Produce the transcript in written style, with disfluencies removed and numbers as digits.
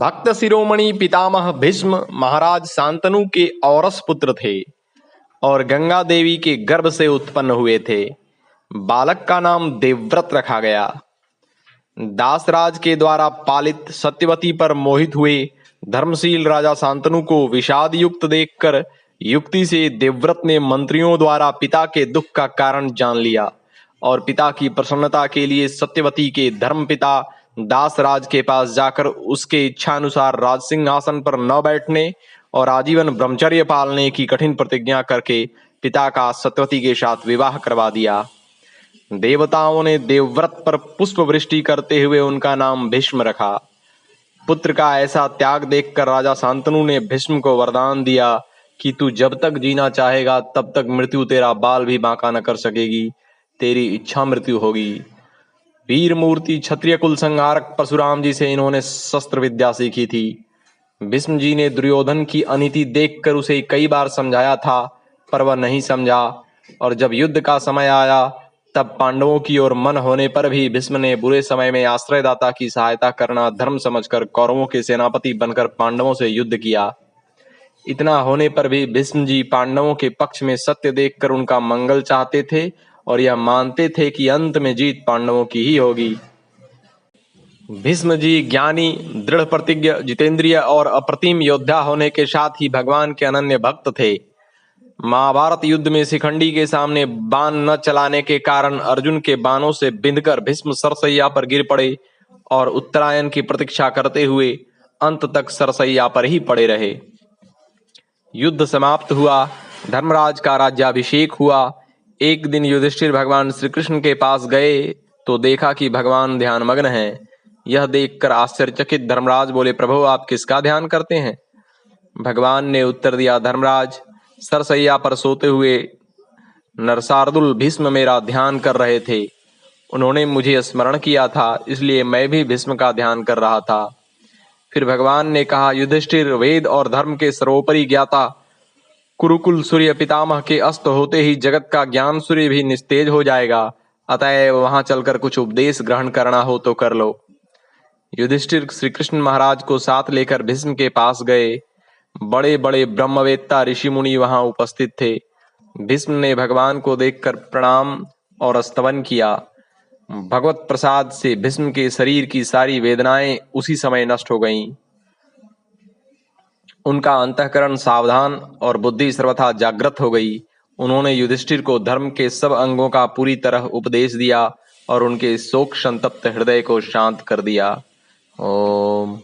भक्त शिरोमणि पितामह भीष्म महाराज शांतनु के औरस पुत्र थे और गंगा देवी के गर्भ से उत्पन्न हुए थे। बालक का नाम देवव्रत रखा गया। दासराज के द्वारा पालित सत्यवती पर मोहित हुए धर्मशील राजा शांतनु को विषाद युक्त देखकर युक्ति से देवव्रत ने मंत्रियों द्वारा पिता के दुख का कारण जान लिया और पिता की प्रसन्नता के लिए सत्यवती के धर्मपिता दासराज के पास जाकर उसके इच्छानुसार राज सिंहासन पर न बैठने और आजीवन ब्रह्मचर्य पालने की कठिन प्रतिज्ञा करके पिता का सत्यवती के साथ विवाह करवा दिया। देवताओं ने देवव्रत पर पुष्प वृष्टि करते हुए उनका नाम भीष्म रखा। पुत्र का ऐसा त्याग देखकर राजा शांतनु ने भीष्म को वरदान दिया कि तू जब तक जीना चाहेगा तब तक मृत्यु तेरा बाल भी बांका न कर सकेगी, तेरी इच्छा मृत्यु होगी। वीर मूर्ति क्षत्रिय कुल संहारक परशुराम जी से इन्होंने शस्त्र विद्या सीखी थी। भीष्म जी ने दुर्योधन की अनीति देखकर उसे कई बार समझाया था, पर वह नहीं समझा और जब युद्ध का समय आया तब पांडवों की ओर मन होने पर भी भीष्म ने बुरे समय में आश्रयदाता की सहायता करना धर्म समझकर कौरवों के सेनापति बनकर पांडवों से युद्ध किया। इतना होने पर भी भीष्म जी पांडवों के पक्ष में सत्य देखकर उनका मंगल चाहते थे और यह मानते थे कि अंत में जीत पांडवों की ही होगी। भीष्म जी ज्ञानी, दृढ़ प्रतिज्ञ, जितेंद्रिय और अप्रतिम योद्धा होने के साथ ही भगवान के अनन्य भक्त थे। महाभारत युद्ध में शिखंडी के सामने बाण न चलाने के कारण अर्जुन के बाणों से बिंधकर भीष्म सरसैया पर गिर पड़े और उत्तरायण की प्रतीक्षा करते हुए अंत तक सरसैया पर ही पड़े रहे। युद्ध समाप्त हुआ, धर्मराज का राज्याभिषेक हुआ। एक दिन युधिष्ठिर भगवान श्री कृष्ण के पास गए तो देखा कि भगवान ध्यानमग्न हैं। यह देखकर आश्चर्यचकित धर्मराज बोले, प्रभु आप किसका ध्यान करते हैं? भगवान ने उत्तर दिया, धर्मराज, सरसैया पर सोते हुए नरसार्दुल भीष्म मेरा ध्यान कर रहे थे। उन्होंने मुझे स्मरण किया था, इसलिए मैं भी भीष्म का ध्यान कर रहा था। फिर भगवान ने कहा, युधिष्ठिर, वेद और धर्म के सर्वोपरि ज्ञाता कुरुकुल सूर्य पितामह के अस्त होते ही जगत का ज्ञान सूर्य भी निस्तेज हो जाएगा, अतएव वहां चलकर कुछ उपदेश ग्रहण करना हो तो कर लो। युधिष्ठिर श्री कृष्ण महाराज को साथ लेकर भीष्म के पास गए। बड़े बड़े ब्रह्मवेत्ता ऋषि मुनि वहां उपस्थित थे। भीष्म ने भगवान को देखकर प्रणाम और स्तवन किया। भगवत प्रसाद से भीष्म के शरीर की सारी वेदनाएं उसी समय नष्ट हो गईं। उनका अंतःकरण सावधान और बुद्धि सर्वथा जागृत हो गई। उन्होंने युधिष्ठिर को धर्म के सब अंगों का पूरी तरह उपदेश दिया और उनके शोक संतप्त हृदय को शांत कर दिया। ओम।